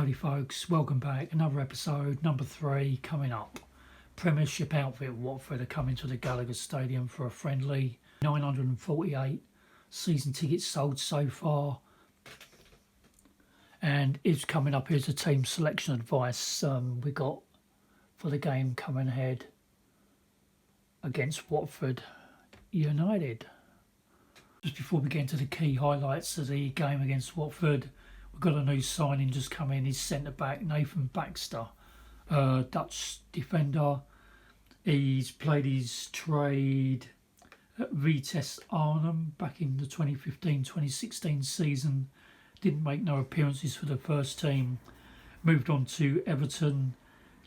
Howdy folks, welcome back. Another episode, number 3, coming up. Premiership outfit Watford are coming to the Gallagher Stadium for a friendly. 948 season tickets sold so far. And it's coming up, here's the team selection advice we got for the game coming ahead against Watford United. Just before we get into the key highlights of the game against Watford, we've got a new signing just come in. He's centre-back Nathan Baxter, Dutch defender. He's played his trade at Vitesse Arnhem back in the 2015-2016 season. Didn't make no appearances for the first team. Moved on to Everton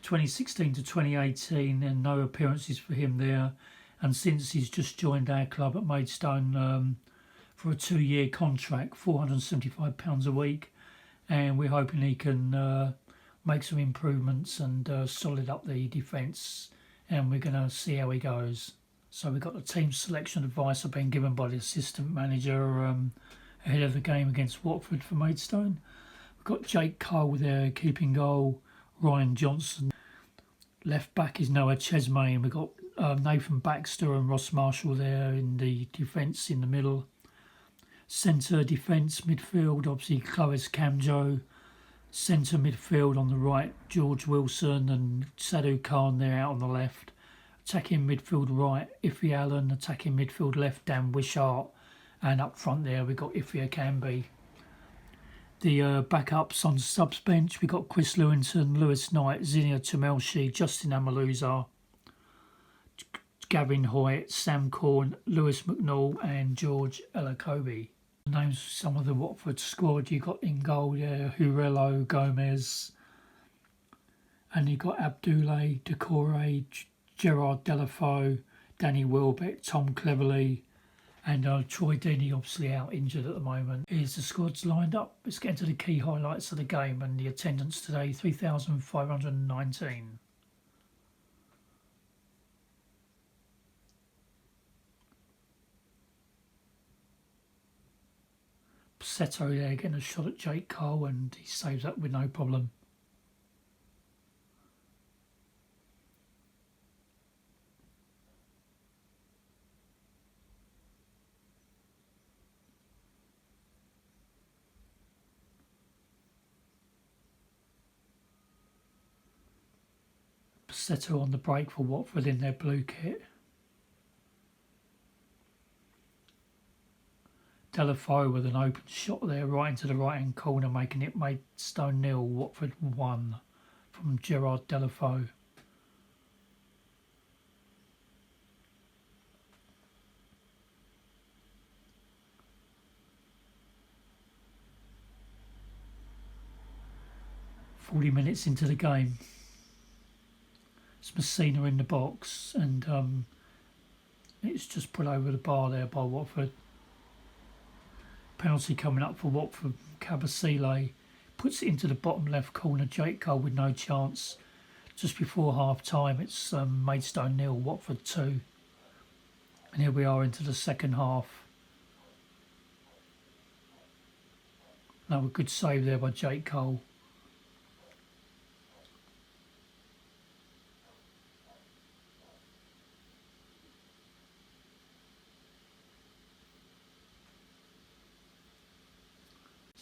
2016 to 2018 and no appearances for him there. And since he's just joined our club at Maidstone for a 2-year contract, £475 a week, and we're hoping he can make some improvements and solid up the defence, and we're going to see how he goes. So we've got the team selection advice I've been given by the assistant manager ahead of the game against Watford for Maidstone. We've got Jake Cole there keeping goal, Ryan Johnson. Left back is Noah Chesney, and we've got Nathan Baxter and Ross Marshall there in the defence in the middle. Centre defence, midfield, obviously Clovis Camjo. Centre midfield on the right, George Wilson and Sadhu Khan there out on the left. Attacking midfield right, Iffy Allen. Attacking midfield left, Dan Wishart. And up front there we've got Iffy Akambi. The backups on subs bench, we've got Chris Lewington, Lewis Knight, Zinnia Tumelshi, Justin Amaluza, Gavin Hoyt, Sam Corn, Lewis McNall and George Elakobi. Names of some of the Watford squad, you got in goal there, Hurello, Gomez, and you got Abdoulaye Decore, Gerard Delafoe, Danny Welbeck, Tom Cleverley, and Troy Deeney obviously out injured at the moment. Here's the squads lined up. Let's get into the key highlights of the game and the attendance today, 3,519. Seto there getting a shot at Jake Cole and he saves that with no problem. Seto on the break for Watford in their blue kit. Delafoe with an open shot there right into the right hand corner, making it Maidstone 0, Watford 1 from Gerard Delafoe. "40 minutes into the game. It's Messina in the box and it's just put over the bar there by Watford. Penalty coming up for Watford. Kabasile puts it into the bottom left corner. Jake Cole with no chance. Just before half time, it's Maidstone 0, Watford 2. And here we are into the second half. Another good save there by Jake Cole.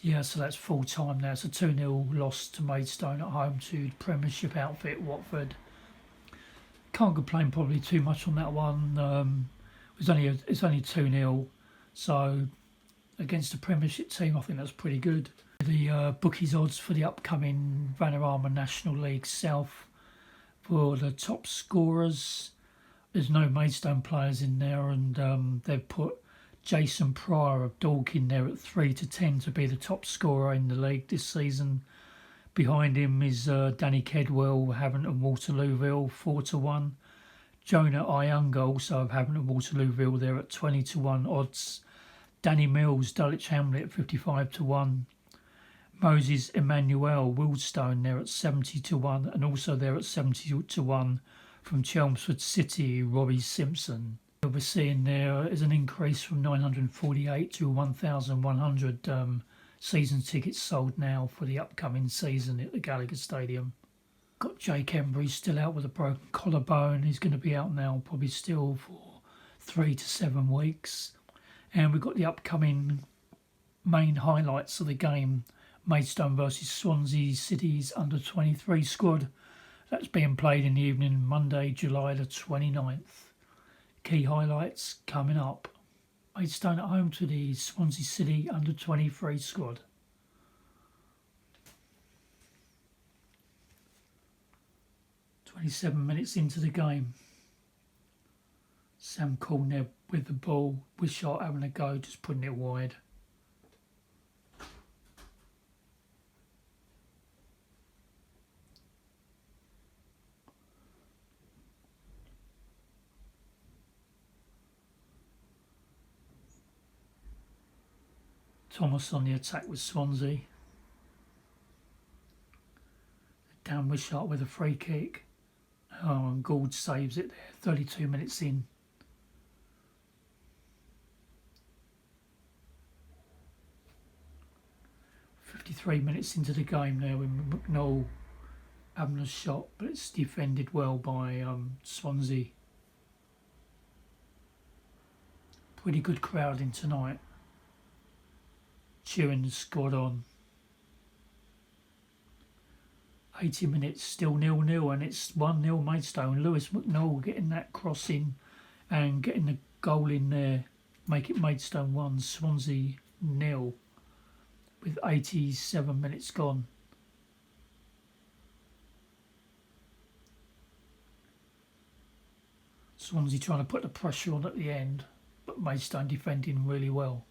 Yeah, so that's full time now. It's a 2-0 loss to Maidstone at home to the Premiership outfit Watford. Can't complain probably too much on that one. It's only 2-0, so against the Premiership team, I think that's pretty good. The bookies odds for the upcoming Vanarama National League South for the top scorers. There's no Maidstone players in there, and they've put Jason Pryor of Dorking there at 3-10 to be the top scorer in the league this season. Behind him is Danny Kedwell, Havant and Waterlooville 4-1. Jonah Iunga also of Havant and Waterlooville there at 20-1 odds. Danny Mills, Dulwich Hamlet 55-1. Moses Emmanuel, Wildstone there at 70-1, and also there at 70-1 from Chelmsford City, Robbie Simpson. We're seeing there is an increase from 948 to 1,100 Season tickets sold now for the upcoming season at the Gallagher Stadium. Got Jake Embry still out with a broken collarbone. He's going to be out now probably still for 3 to 7 weeks. And we've got the upcoming main highlights of the game. Maidstone versus Swansea City's under-23 squad. That's being played in the evening, Monday, July the 29th. Key highlights coming up. Maidstone at home to the Swansea City under-23 squad. "27 minutes into the game. Sam Cornell with the ball. Wishart having a go, just putting it wide. Thomas on the attack with Swansea. Dan Wishart with a free kick. Oh, and Gould saves it there. 32 minutes in. "53 minutes into the game now with McNoll having a shot, but it's defended well by Swansea. Pretty good crowding tonight. Cheering the squad on. 80 minutes, still 0-0, and it's 1-0 Maidstone. Lewis McNoll getting that cross in and getting the goal in there. Make it Maidstone 1, Swansea 0 with 87 minutes gone. Swansea trying to put the pressure on at the end, but Maidstone defending really well.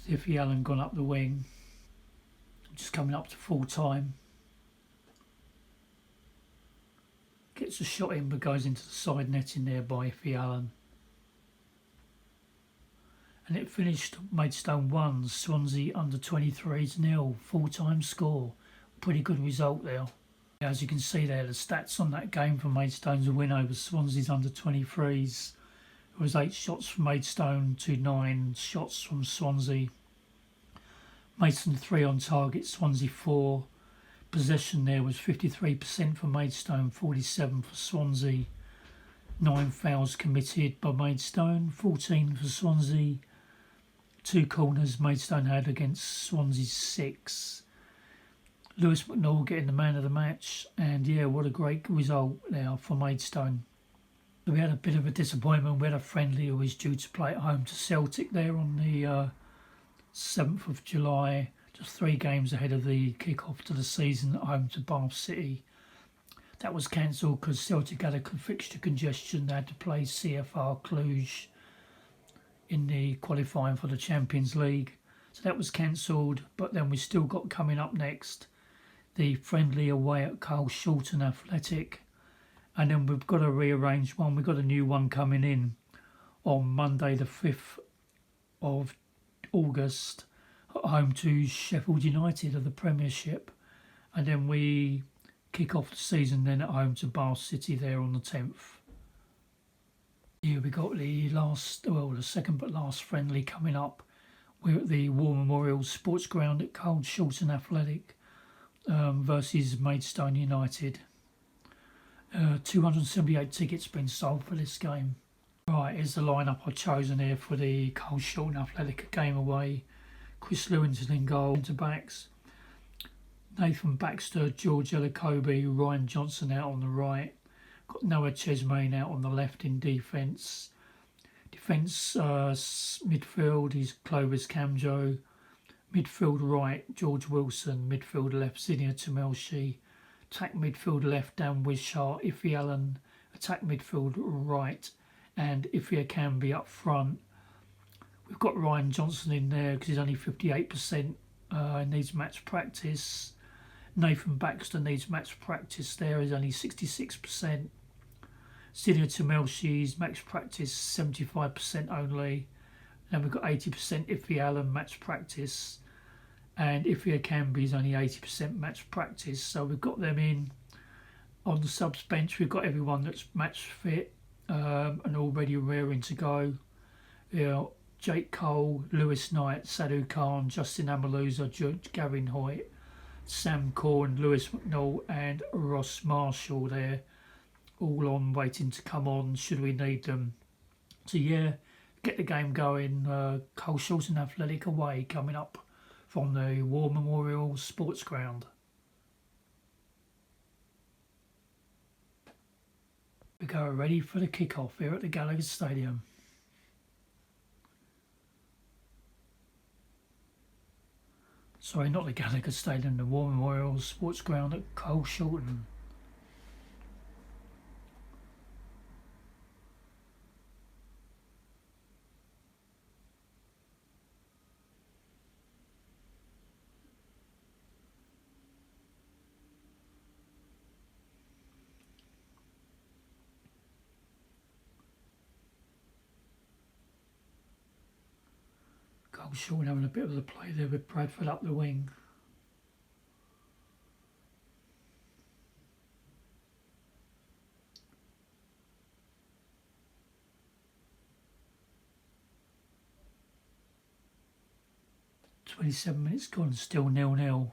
Iffy Allen gone up the wing, just coming up to full time. Gets a shot in but goes into the side netting there by Iffy Allen. And it finished Maidstone 1, Swansea under-23s 0, full-time score. Pretty good result there. As you can see there, the stats on that game for Maidstone's win over Swansea's under-23s. It was 8 shots from Maidstone to 9 shots from Swansea. Maidstone 3 on target, Swansea 4. Possession there was 53% for Maidstone, 47% for Swansea. 9 fouls committed by Maidstone, 14 for Swansea. 2 corners Maidstone had against Swansea's 6. Lewis McNoll getting the man of the match, and yeah, what a great result there for Maidstone. We had a bit of a disappointment. We had a friendly who was due to play at home to Celtic there on the 7th of July, just 3 games ahead of the kick-off to the season, at home to Bath City. That was cancelled because Celtic had a fixture congestion. They had to play CFR Cluj in the qualifying for the Champions League. So that was cancelled, but then we still got coming up next the friendly away at Carl Shorten Athletic. And then we've got to rearrange one. We've got a new one coming in on Monday the 5th of August at home to Sheffield United of the Premiership. And then we kick off the season then at home to Bath City there on the 10th. Here we got the second but last friendly coming up. We're at the War Memorial Sports Ground at Carl Shorten Athletic versus Maidstone United. 278 tickets been sold for this game. Right, here's the lineup I've chosen here for the Carl Shorten Athletic game away. Chris Lewington in goal, centre backs. Nathan Baxter, George Elacobi, Ryan Johnson out on the right. Got Noah Chesmain out on the left in defence. Midfield is Clovis Camjo. Midfield right, George Wilson. Midfield left, Zinnia Tamelshi. Attack midfield left, Dan Wishart, Iffy Allen. Attack midfield right, and Iffy Akambi up front. We've got Ryan Johnson in there because he's only 58%. Needs match practice. Nathan Baxter needs match practice there. He's only 66%. Zinnia Tamelshi's match practice 75% only. Then we've got 80% Iffy Allen match practice. and Ifia Canby's only 80% match practice, so we've got them in. On the subs bench, we've got everyone that's match fit and already raring to go. You know, Jake Cole, Lewis Knight, Sadhu Khan, Justin Amaluza, Gavin Hoyt, Sam Corn, Lewis McNall and Ross Marshall there, all on waiting to come on should we need them. So yeah, get the game going. Cole Shorten Athletic away coming up from the War Memorial Sports Ground. We go ready for the kick-off here at the Gallagher Stadium. Sorry, not the Gallagher Stadium, the War Memorial Sports Ground at Cole Shorten. Cole Shorten having a bit of the play there with Bradford up the wing. "27 minutes gone, still 0-0.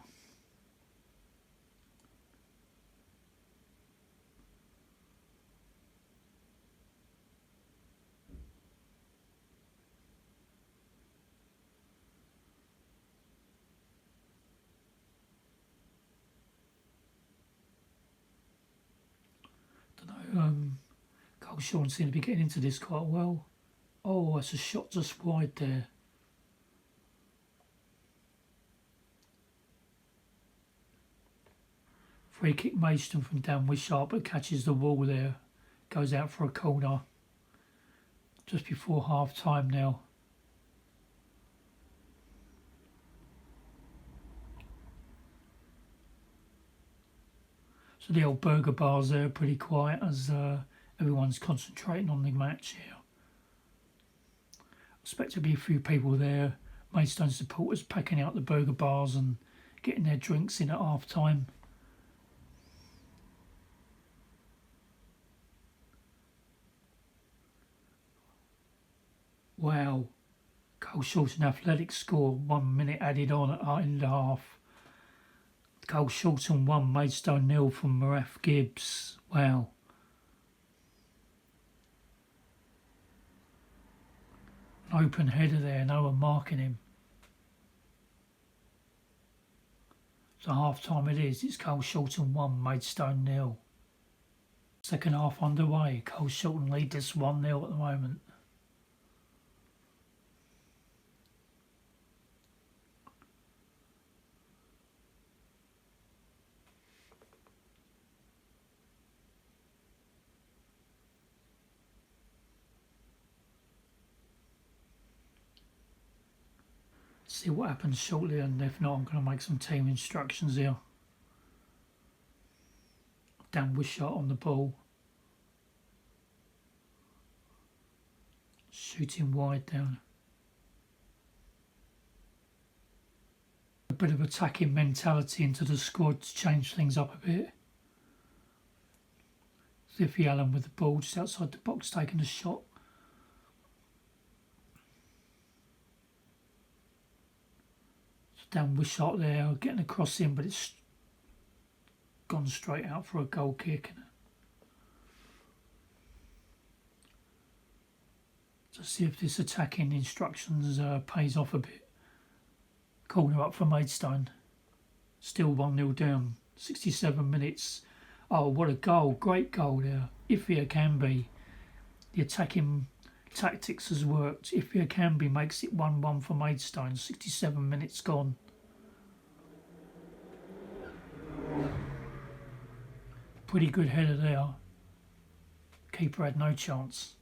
Cole Shorten seems to be getting into this quite well. Oh, that's a shot just wide there. Free kick Maidstone from Dan Wishart, but catches the wall there. Goes out for a corner. Just before half time now. So the old burger bars there are pretty quiet as everyone's concentrating on the match here. I expect to be a few people there. Maidstone supporters packing out the burger bars and getting their drinks in at half time. Wow. Cole Shorten Athletic score, 1 minute added on at end of half. Cole Shorten 1, Maidstone 0 from Maraf Gibbs. Wow. An open header there, no one marking him. So half time it is, it's Cole Shorten 1, Maidstone 0. Second half underway, Cole Shorten lead this 1-0 at the moment. See what happens shortly, and if not, I'm going to make some team instructions here. Dan Wishart on the ball. Shooting wide down. A bit of attacking mentality into the squad to change things up a bit. Ziffy Allen with the ball just outside the box taking a shot. Dan Wishart there getting a cross in, but it's gone straight out for a goal kick. To see if this attacking instructions pays off a bit. Corner up for Maidstone. Still 1-0 down. 67 minutes. Oh, what a goal. Great goal there. Ifia Canby. The attacking tactics has worked. Ifia Canby makes it 1-1 for Maidstone. 67 minutes gone. Pretty good header there. Keeper had no chance.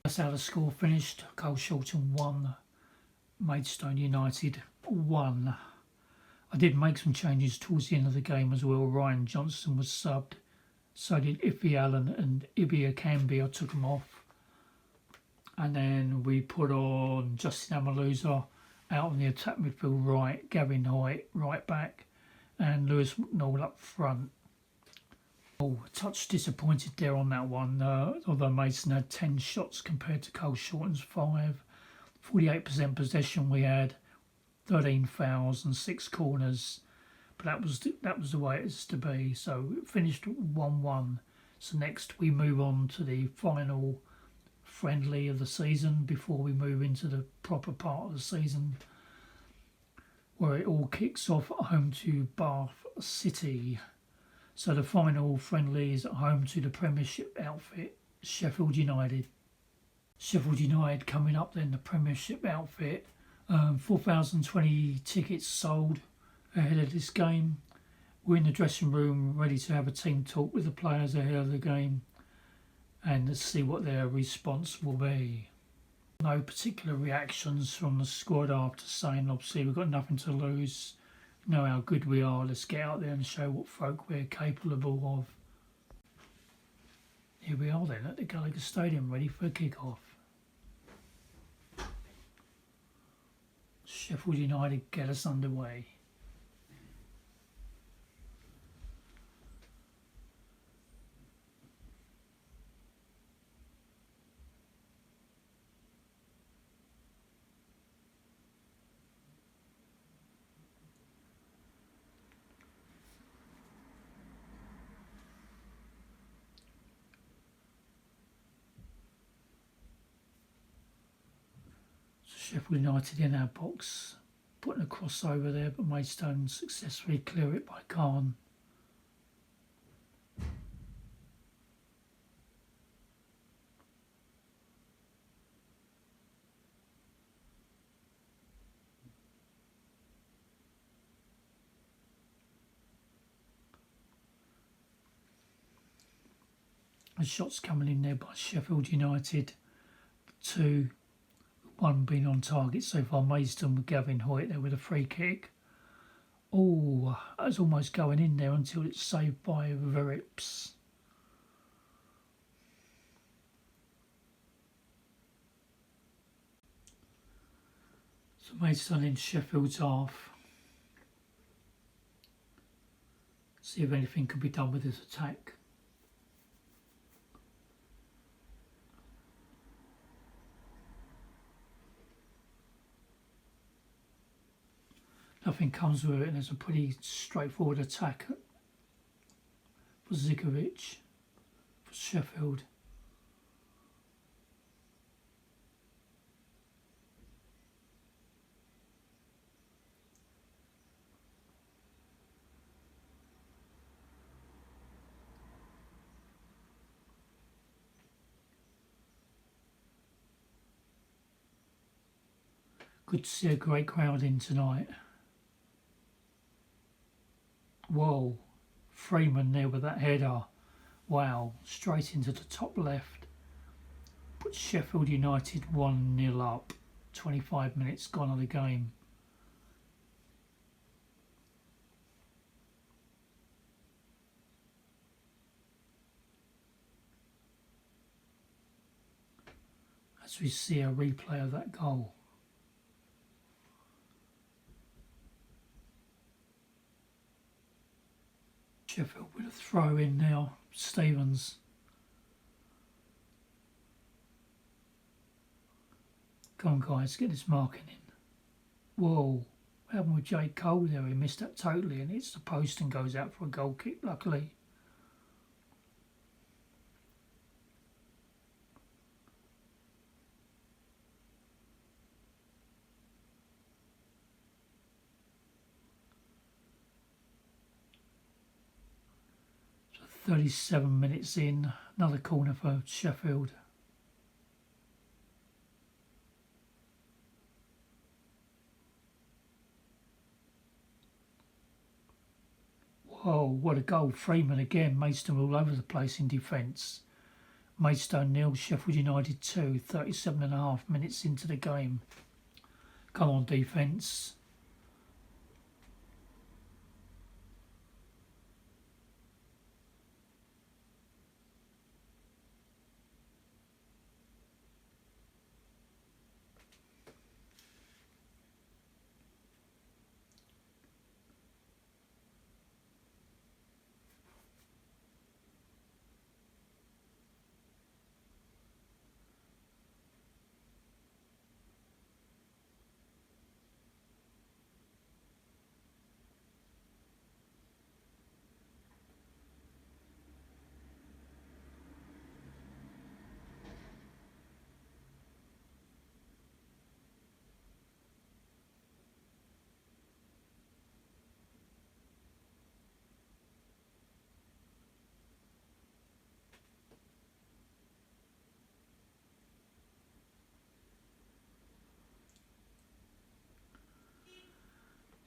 That's how the score finished. Cole Shorten 1, Maidstone United 1. I did make some changes towards the end of the game as well. Ryan Johnson was subbed. So did Iffy Allen and Ibia Canby. I took them off. And then we put on Justin Amaluza out on the attack midfield right, Gavin Hoyt right back, and Lewis McNall up front. Oh, a touch disappointed there on that one, although Maidstone had 10 shots compared to Cole Shorten's 5. 48% possession we had, 13 fouls and 6 corners, but that was the way it is to be. So it finished 1-1. So next we move on to the final friendly of the season before we move into the proper part of the season, where it all kicks off at home to Bath City. So the final friendly is at home to the Premiership outfit, Sheffield United. Sheffield United coming up then, the Premiership outfit. 4,020 tickets sold ahead of this game. We're in the dressing room ready to have a team talk with the players ahead of the game and to see what their response will be. No particular reactions from the squad after saying obviously we've got nothing to lose, know how good we are, let's get out there and show what folk we're capable of. Here we are then at the Gallagher Stadium ready for a kick-off. Sheffield United get us underway. Sheffield United in our box, putting a crossover there, but Maidstone successfully clear it by Khan. The shots coming in there by Sheffield United, 2, 1 being on target so far. Maidstone with Gavin Hoyt there with a free kick. Oh, that was almost going in there until it's saved by Verips. So Maidstone in Sheffield's half. See if anything could be done with this attack. Nothing comes with it, and there's a pretty straightforward attack for Zikovic for Sheffield. Good to see a great crowd in tonight. Whoa, Freeman there with that header. Wow, straight into the top left. Puts Sheffield United 1-0 up. 25 minutes gone of the game. As we see a replay of that goal. Sheffield with a throw in now, Stevens. Come on guys, get this marking in. Whoa, what happened with Jake Cole there? He missed that totally and hits the post and goes out for a goal kick, luckily. So 37 minutes in, another corner for Sheffield. Oh, what a goal. Freeman again. Maidstone all over the place in defence. Maidstone 0, Sheffield United 2, 37.5 minutes into the game. Come on, defence.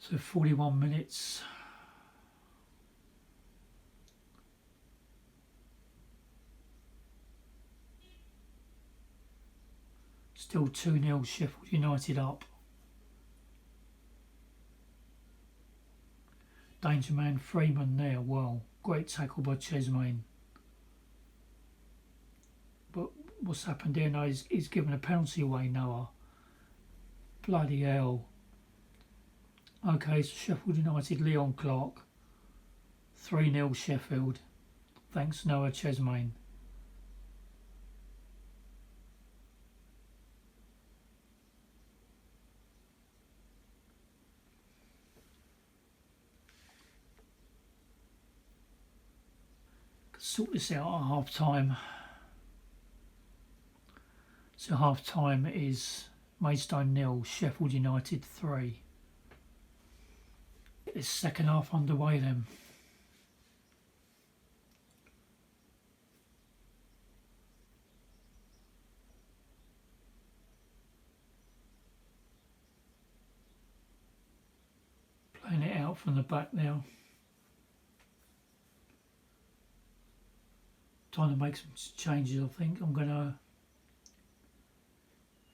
So 41 minutes. Still 2-0 Sheffield United up. Danger man Freeman there, well, great tackle by Chesmain. But what's happened there now is he's given a penalty away, Noah. Bloody hell. Okay, so Sheffield United, Leon Clark. 3-0 Sheffield. Thanks Noah Chesmain. Sort this out at half time. So half time is Maidstone 0, Sheffield United 3. Get this second half underway then. Playing it out from the back now. Time to make some changes, I think. I'm going to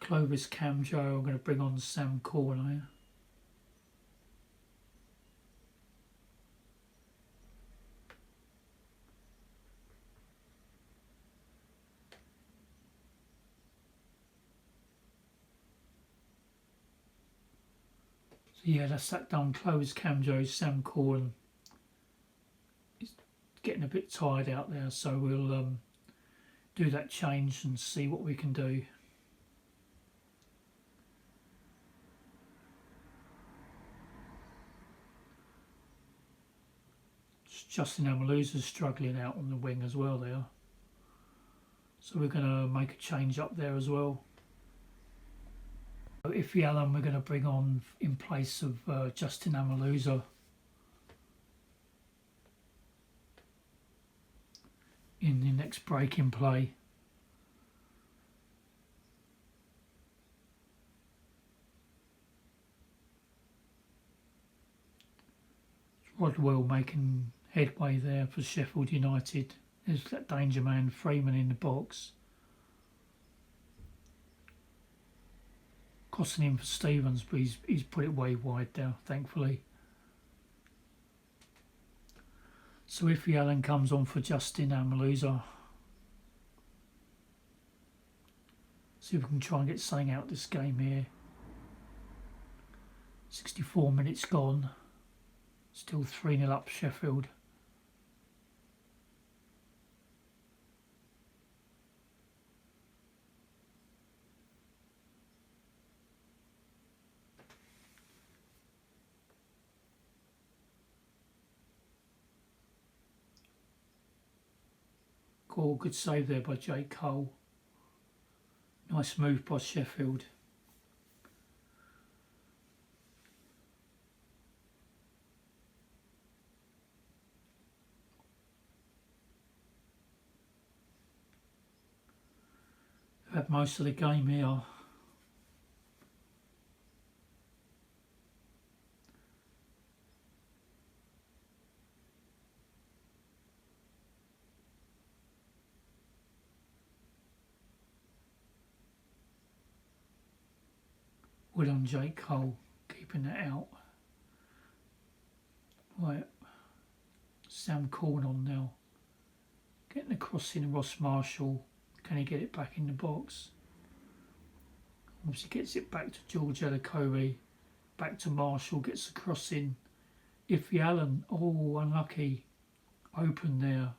Clovis Camjo, I'm going to bring on Sam Corner. So yeah, that's that done. Clovis Camjo, Sam Corner. Getting a bit tired out there, so we'll do that change and see what we can do. Justin Amaluza's struggling out on the wing as well there, so we're going to make a change up there as well. Iffy Allen we're going to bring on in place of Justin Amaluza. In the next break in play. Rodwell making headway there for Sheffield United. There's that danger man Freeman in the box. Crossing in for Stevens, but he's put it way wide there, thankfully. So Iffy Allen comes on for Justin Amaluza. See if we can try and get something out of this game here. 64 minutes gone. Still 3-0 up Sheffield. Cool, good save there by Jake Cole. Nice move by Sheffield. They've had most of the game here. Well done, Jake Cole, keeping that out. Right, Sam Corn on now. Getting the cross in, Ross Marshall. Can he get it back in the box? Obviously gets it back to George Elakobe. Back to Marshall, gets the cross in. Iffy Allen, oh, unlucky. Open there.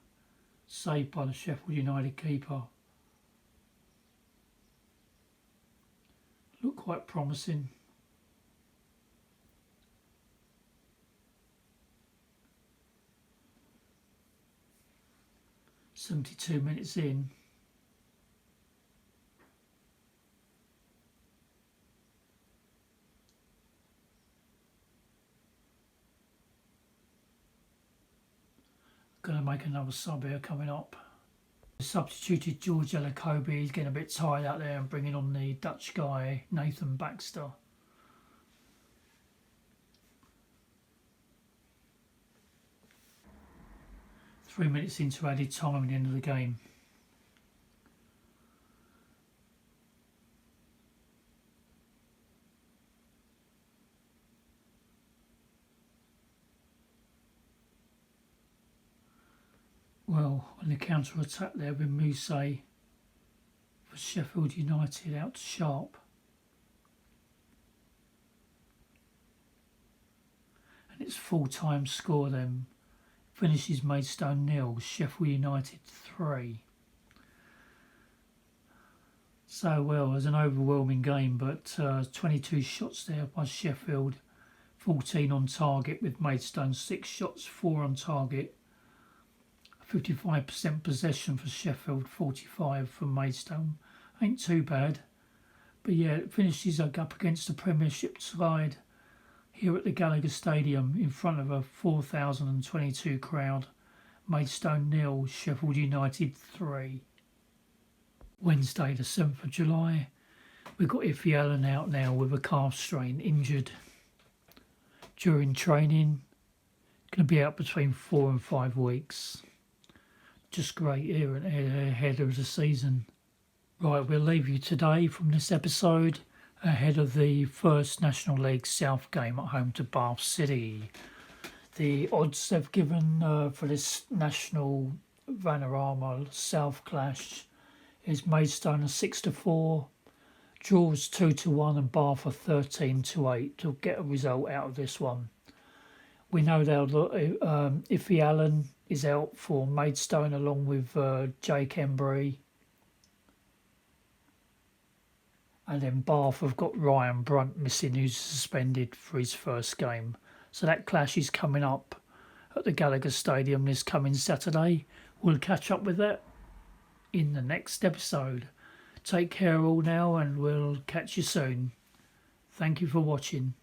Saved by the Sheffield United keeper. Look quite promising. "72 minutes in." Going to make another sub here coming up. Substituted George Elakobe. He's getting a bit tired out there and bringing on the Dutch guy, Nathan Baxter. 3 minutes into added time at the end of the game. Well, on the counter attack there with Muse for Sheffield United out to Sharp. And it's full-time score then. Finishes Maidstone 0, Sheffield United 3. So, well, it was an overwhelming game, but 22 shots there by Sheffield, 14 on target with Maidstone, 6 shots, 4 on target. 55% possession for Sheffield, 45 for Maidstone. Ain't too bad. But yeah, it finishes up against the Premiership side here at the Gallagher Stadium in front of a 4,022 crowd. Maidstone 0, Sheffield United 3. Wednesday the 7th of July. We've got Iffy Allen out now with a calf strain, injured during training. Going to be out between 4 and 5 weeks. Just great here ahead of the season. Right, we'll leave you today from this episode ahead of the first National League South game at home to Bath City. The odds they've given for this National Vanarama South clash is Maidstone 6-4, draws 2-1 and Bath 13-8 to get a result out of this one. We know that Iffy Allen is out for Maidstone along with Jake Embry. And then Bath have got Ryan Brunt missing, who's suspended for his first game. So that clash is coming up at the Gallagher Stadium this coming Saturday. We'll catch up with that in the next episode. Take care all now and we'll catch you soon. Thank you for watching.